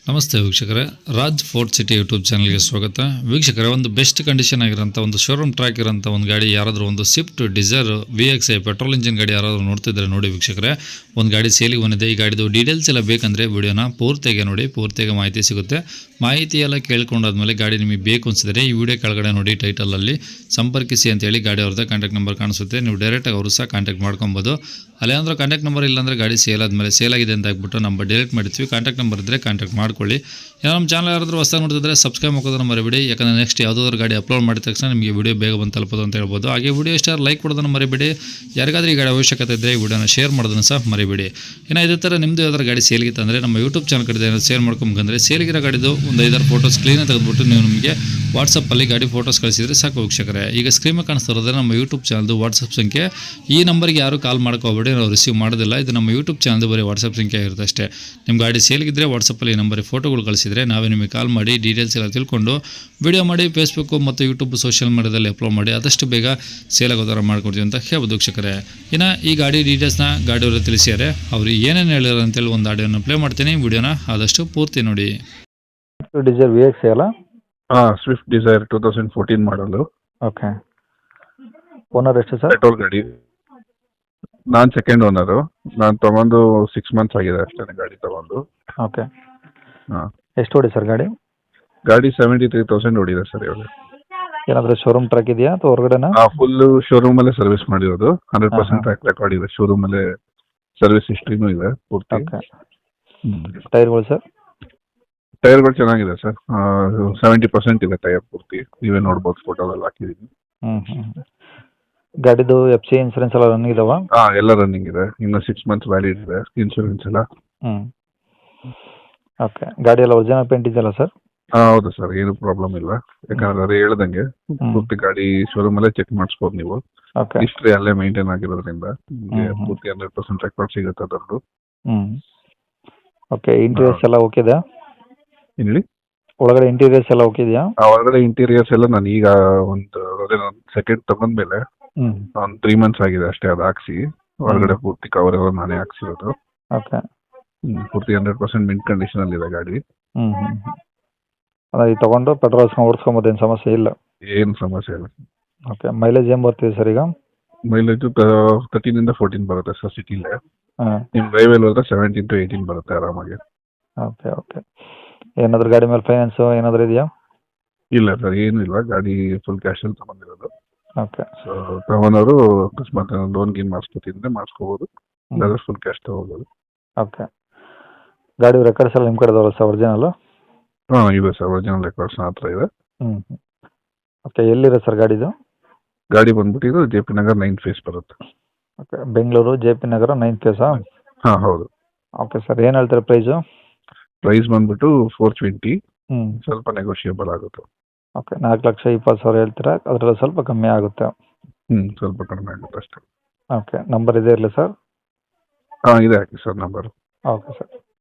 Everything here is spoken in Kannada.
ನಮಸ್ತೆ ವೀಕ್ಷಕರೇ, ರಾಜ್ ಫೋರ್ಟ್ ಸಿಟಿ ಯೂಟ್ಯೂಬ್ ಚಾನಲ್ಗೆ ಸ್ವಾಗತ. ವೀಕ್ಷಕರೇ, ಒಂದು ಬೆಸ್ಟ್ ಕಂಡೀಷನ್ ಆಗಿರೋಂಥ ಒಂದು ಶೋರೂಮ್ ಟ್ರ್ಯಾಕ್ ಇರೋಂಥ ಒಂದು ಗಾಡಿ ಯಾರಾದರೂ ಒಂದು Swift Dzire VXi petrol engine ಗಾಡಿ ಯಾರಾದರೂ ನೋಡ್ತಿದ್ರೆ ನೋಡಿ ವೀಕ್ಷಕರೇ, ಒಂದು ಗಾಡಿ ಸೇಲಿಗೆ ಬಂದಿದೆ. ಈ ಗಾಡಿದು ಡೀಟೇಲ್ಸ್ ಎಲ್ಲ ಬೇಕಂದರೆ ವಿಡಿಯೋನ ಪೂರ್ತಿಯಾಗಿ ನೋಡಿ, ಪೂರ್ತಿಯಾಗಿ ಮಾಹಿತಿ ಸಿಗುತ್ತೆ. ಮಾಹಿತಿ ಎಲ್ಲ ಕೇಳ್ಕೊಂಡಾದ್ಮೇಲೆ ಗಾಡಿ ನಿಮಗೆ ಬೇಕು ಅನಿಸಿದರೆ ಈ ವಿಡಿಯೋ ಕೆಳಗಡೆ ನೋಡಿ ಟೈಟಲಲ್ಲಿ ಸಂಪರ್ಕಿಸಿ ಅಂತೇಳಿ ಗಾಡಿ ಅವ್ರದ್ದು ಕಾಂಟ್ಯಾಕ್ಟ್ ನಂಬರ್ ಕಾಣಿಸುತ್ತೆ. ನೀವು ಡೈರೆಕ್ಟಾಗಿ ಅವರು ಸಹ ಕಾಂಟ್ಯಾಕ್ಟ್ ಮಾಡ್ಕೊಬೋದು. ಅಲ್ಲೇನಾದ್ರೂ ಕಾಂಟ್ಯಾಕ್ಟ್ ನಂಬರ್ ಇಲ್ಲಾಂದರೆ ಗಾಡಿ ಸೇಲ್ ಆಗಿದೆ ಅಂತ ಆಗ್ಬಿಟ್ಟು ನಂಬರ್ ಡಿಲೀಟ್ ಮಾಡಿರ್ತೀವಿ. ಕಾಂಟ್ಯಾಕ್ಟ್ ನಂಬರ್ ಇದ್ದರೆ ಕಾಂಟ್ಯಾಕ್ಟ್ ಮಾಡ್ಕೊಳ್ಳಿ. ನಮ್ಮ ಚಾನಲ್ ಯಾರಾದರೂ ಹೊಸದಾಗಿ ನೋಡ್ತಿದ್ರೆ ಸಬ್ಸ್ಕ್ರೈಬ್ ಮಾಡೋದನ್ನು ಮರಿಬೇಡಿ, ಯಾಕಂದರೆ ನೆಕ್ಸ್ಟ್ ಯಾವುದಾದ್ರು ಗಾಡಿ ಅಪ್ಲೋಡ್ ಮಾಡಿದ ತಕ್ಷಣ ನಿಮಗೆ ವಿಡಿಯೋ ಬೇಗ ಬಂದು ತಲುಪೋದು ಅಂತ ಹೇಳ್ಬೋದು. ಹಾಗೆ ವಿಡಿಯೋ ಇಷ್ಟ ಲೈಕ್ ಕೊಡೋದನ್ನು ಮರಿಬೇಡಿ. ಯಾರಿಗಾದ್ರೂ ಈ ಗಾಡಿ ಅವಶ್ಯಕತೆ ಇದ್ದರೆ ಈ ವಿಡಿಯೋನ ಶೇರ್ ಮಾಡೋದನ್ನು ಸಹ ಮರಿಬೇಡಿ. ಇನ್ನು ಇದೇ ಥರ ನಿಮ್ಮದು ಯಾವ್ದಾರು ಗಾಡಿ ಸೇಲ್ಗಿತ್ತು ಅಂದರೆ ನಮ್ಮ ಯೂಟ್ಯೂಬ್ ಚಾನಲ್ ಕಡೆ ಸೇಲ್ ಮಾಡ್ಕೊಂಬಂದರೆ ಸೇಲ್ಗಿರೋ ಗಾಡಿದು ಒಂದು 5-6 ಫೋಟೋಸ್ ಕ್ಲೀನಾಗಿ ತೆಗೆದುಬಿಟ್ಟು ನೀವು ನಮಗೆ ವಾಟ್ಸಪ್ಪಲ್ಲಿ ಗಾಡಿ ಫೋಟೋಸ್ ಕಳಿಸಿದರೆ ಸಾಕು ವೀಕ್ಷಕರೇ. ಈಗ ಸ್ಕ್ರೀನ್ ಮೇಲೆ ಕಾಣಿಸ್ತಾ ಇರೋದ್ರೆ ನಮ್ಮ ಯೂಟ್ಯೂಬ್ ಚಾನಲ್ದು ವಾಟ್ಸಪ್ ಸಂಖ್ಯೆ. ಈ ನಂಬರ್ಗೆ ಯಾರು ಕಾಲ್ ಮಾಡ್ಕೋಬೇಡಿ, ನಾವು ರಿಸೀವ್ ಮಾಡೋದಿಲ್ಲ. ಇದು ನಮ್ಮ ಯೂಟ್ಯೂಬ್ ಚಾನಲ್ದು ಬರೀ ವಾಟ್ಸಪ್ ಸಂಖ್ಯೆ ಇರುತ್ತೆ ಅಷ್ಟೇ. ನಿಮ್ಮ ಗಾಡಿ ಸೇಲ್ಗಿದ್ರೆ ವಾಟ್ಸಪ್ಪಲ್ಲಿ ಈ ನಂಬರಿಗೆ ಫೋಟೋಗಳು ಕಳಿಸಿದರೆ ನಾವೇ ನಿಮಗೆ ಕಾಲ್ ಮಾಡಿ ಡೀಟೇಲ್ಸ್ ಎಲ್ಲ ತಿಳ್ಕೊಂಡು ವಿಡಿಯೋ ಮಾಡಿ ಫೇಸ್ಬುಕ್ಕು ಮತ್ತು ಯೂಟ್ಯೂಬ್ ಸೋಷಿಯಲ್ ಮೀಡಿಯಾದಲ್ಲಿ ಅಪ್ಲೋಡ್ ಮಾಡಿ ಆದಷ್ಟು ಬೇಗ ಸೇಲ್ ಆಗೋ ಥರ ಮಾಡ್ಕೊಡ್ತೀವಿ ಅಂತ ಹೇಳ್ಬೋದು ವೀಕ್ಷಕರೇ. ಇನ್ನು ಈ ಗಾಡಿ ಡೀಟೇಲ್ಸ್ನ ಗಾಡಿಯವರು ತಿಳಿಸಿದ್ದಾರೆ. ಅವರು ಏನೇನು ಹೇಳಿದ್ರು ಅಂತೇಳಿ ಒಂದು ಆಡಿಯೋನ ಪ್ಲೇ ಮಾಡ್ತೀನಿ. ವಿಡಿಯೋನ ಆದಷ್ಟು ಪೂರ್ತಿ ನೋಡಿ. ಡಿಸೈರ್ VXi ಅಲ್ಲ? ಹಾಂ, ಸ್ವಿಫ್ಟ್ ಡಿಸೈರ್ 2014 ಮಾಡಲು. ಓಕೆ. ಓನರ್ ಎಷ್ಟು ಸರ್? ಪೆಟ್ರೋಲ್ ಗಾಡಿ. ನಾನು ಸೆಕೆಂಡ್ ಓನರು. ನಾನು ತೊಗೊಂಡು 6 ಮಂತ್ಸ್ ಆಗಿದೆ ಅಷ್ಟೇ ಗಾಡಿ ತೊಗೊಂಡು. ಓಕೆ. ಹಾಂ. ಎಷ್ಟು ಓಡಿ ಸರ್ ಗಾಡಿ? ಗಾಡಿ 73,000 ಓಡಿದೆ ಸರ್ ಇವಾಗ. ಏನಾದರೂ ಶೋರೂಮ್ ಟ್ರ್ಯಾಕ್ ಇದೆಯಾ ಅಥವಾ ಹೊರಗಡೆನಾ? ಫುಲ್ಲು ಶೋರೂಮಲ್ಲೇ ಸರ್ವಿಸ್ ಮಾಡಿರೋದು. 100% ಹಾ. ಟ್ರ್ಯಾಕ್ ರೆಕಾರ್ಡ್ ಇದೆ. ಶೋರೂಮಲ್ಲೇ ಸರ್ವಿಸ್ ಹಿಸ್ಟ್ರಿನೂ ಇದೆ ಪೂರ್ತಿ. ಓಕೆ. ಟೈರ್ಗಳು ಸರ್? ಟೈರ್ಗಳು ಚೆನ್ನಾಗಿದೆ ಸರ್. 70% ಇದೆ ಟೈರ್ ಪೂರ್ತಿ. ನೀವೇ ನೋಡ್ಬೋದು, ಫೋಟೋದಲ್ಲಿ ಹಾಕಿದ್ದೀನಿ. ಗಾಡಿದು FC ಇನ್ಸೂರೆನ್ಸ್ ಎಲ್ಲ ರನ್ ಇದಾವ? ಹಾಂ, ಎಲ್ಲ ರನ್ನಿಂಗ್ ಇದೆ. ಇನ್ನು 6 ಮಂತ್ಸ್ ವ್ಯಾಲಿಡ್ ಇದೆ ಇನ್ಶೂರೆನ್ಸ್ ಎಲ್ಲ. ಓಕೆ. ಗಾಡಿ ಎಲ್ಲ ಒರಿಜಿನಲ್ ಪೇಂಟ್ ಇದೆಯಲ್ಲ ಸರ್? ಹೌದು ಸರ್, ಏನು ಪ್ರಾಬ್ಲಮ್ ಇಲ್ಲ. ಯಾಕಂದ್ರೆ ಅದೇ ಹೇಳ್ದಂಗೆ ಪೂರ್ತಿ ಗಾಡಿ ಶೋರೂಮಲ್ಲೇ ಚೆಕ್ ಮಾಡಿಸ್ಬೋದು ನೀವು. ಓಕೆ. ಹಿಸ್ಟ್ರಿ ಅಲ್ಲೇ ಮೇಂಟೈನ್ ಆಗಿರೋದ್ರಿಂದ ನಿಮಗೆ ಪೂರ್ತಿ 100% ರೆಕಾರ್ಡ್ ಸಿಗುತ್ತೆ ಅದರದ್ದು. ಓಕೆ. ಇಂಟೀರಿಯರ್ಸ್ ಎಲ್ಲ ಓಕೆ ಇದೆಯಾ? ಏನು ಹೇಳಿ? ಒಳಗಡೆ ಇಂಟೀರಿಯರ್ಸ್ ಎಲ್ಲ ಓಕೆ ಇದೆಯಾ? ಹೊರಗಡೆ ಇಂಟೀರಿಯರ್ಸ್ ಎಲ್ಲ ನಾನು ಈಗ ಒಂದು ಸೆಕೆಂಡ್ ತಗೊಂಡ್ಮೇಲೆ ಒಂದು 3 ಮಂತ್ಸ್ ಆಗಿದೆ ಅಷ್ಟೇ ಅದು ಹಾಕ್ಸಿ. ಹೊರಗಡೆ ಪೂರ್ತಿ ಕವರ್ ಎಲ್ಲ ನಾನೇ ಹಾಕ್ಸಿರೋದು. ಓಕೆ. ಪೂರ್ತಿ 100% ಮಿಂಟ್ ಕಂಡೀಷನ್ ಅಲ್ಲಿ ಇದೆ ಗಾಡಿ. ಅದೇ ತಗೊಂಡು ಪೆಟ್ರೋಲ್ ಓಡಿಸ್ಕೊಂಬೋದು, ಏನು ಸಮಸ್ಯೆ ಇಲ್ಲ? ಏನು ಸಮಸ್ಯೆ ಇಲ್ಲ. ಓಕೆ. ಮೈಲೇಜ್ ಏನು ಬರ್ತಿದೆ ಸರ್ ಈಗ? ಮೈಲೇಜು 13 ಇಂದ 14 ಬರುತ್ತೆ ಸರ್ ಸಿಟಿಲೇ. ಹಾಂ. ನಿಮ್ಮ ಡ್ರೈವಲ್ಲಿ ಹೋದ್ರೆ 17 to 18 ಬರುತ್ತೆ ಆರಾಮಾಗಿ. ಓಕೆ. ಓಕೆ. ಏನಾದರೂ ಗಾಡಿ ಮೇಲೆ ಫೈನಾನ್ಸು ಏನಾದರೂ ಇದೆಯಾ? ಇಲ್ಲ ಸರ್, ಏನು ಇಲ್ಲ. ಗಾಡಿ ಫುಲ್ ಕ್ಯಾಶಲ್ಲಿ ತಗೊಂಡಿರೋದು. ಓಕೆ. ಸೊ ತಗೊಂಡವರು ಅಕಸ್ಮಾತ್ ಲೋನ್ ಗೀನ್ ಮಾಡಿಸ್ಕೊತಿದ್ರೆ ಮಾಡಿಸ್ಕೋಬೋದು, ಇಲ್ಲಾಂದ್ರೆ ಫುಲ್ ಕ್ಯಾಶ್ ತಗೋಬೋದು. ಓಕೆ. ಗಾಡಿ ರೆಕಾರ್ಡ್ಸ್ ಎಲ್ಲ ನಿಮ್ಮ ಕಡೆ ಇದಾವಲ್ಲ ಸರ್, ಒರಿಜಿನಲ್ಲು? ಹಾಂ, ಇದೆ ಸರ್, ಒರಿಜಿನಲ್ ರೆಕಾರ್ಡ್ಸ್ ಹತ್ರ ಇದೆ. ಓಕೆ. ಎಲ್ಲಿದೆ ಸರ್ ಗಾಡಿದು? ಗಾಡಿ ಬಂದ್ಬಿಟ್ಟು ಇದು JP ನಗರ್ 9 ಫೇಸ್ ಬರುತ್ತೆ. ಓಕೆ. ಬೆಂಗಳೂರು JP ನಗರ 9 ಫೇಸಾ? ಹಾಂ, ಹೌದು. Okay sir. ಏನು ಹೇಳ್ತಾರೆ ಪ್ರೈಸು? ಪ್ರೈಸ್ ಬಂದ್ಬಿಟ್ಟು 420. ಹ್ಞೂ. ಸ್ವಲ್ಪ ನೆಗೋಷಿಯಬಲ್ ಆಗುತ್ತೆ. ಓಕೆ. 4,20,000 ಹೇಳ್ತೀರಾ, ಅದರಲ್ಲಿ ಸ್ವಲ್ಪ ಕಮ್ಮಿ ಆಗುತ್ತೆ. ಸ್ವಲ್ಪ ಕಡಿಮೆ ಆಗುತ್ತೆ ಅಷ್ಟೇ. ಓಕೆ. ನಂಬರ್ ಇದೆ ಇರಲಿ ಸರ್? ಹಾಂ, ಇದೆ ಹಾಕಿ ಸರ್ ನಂಬರು. Okay sir.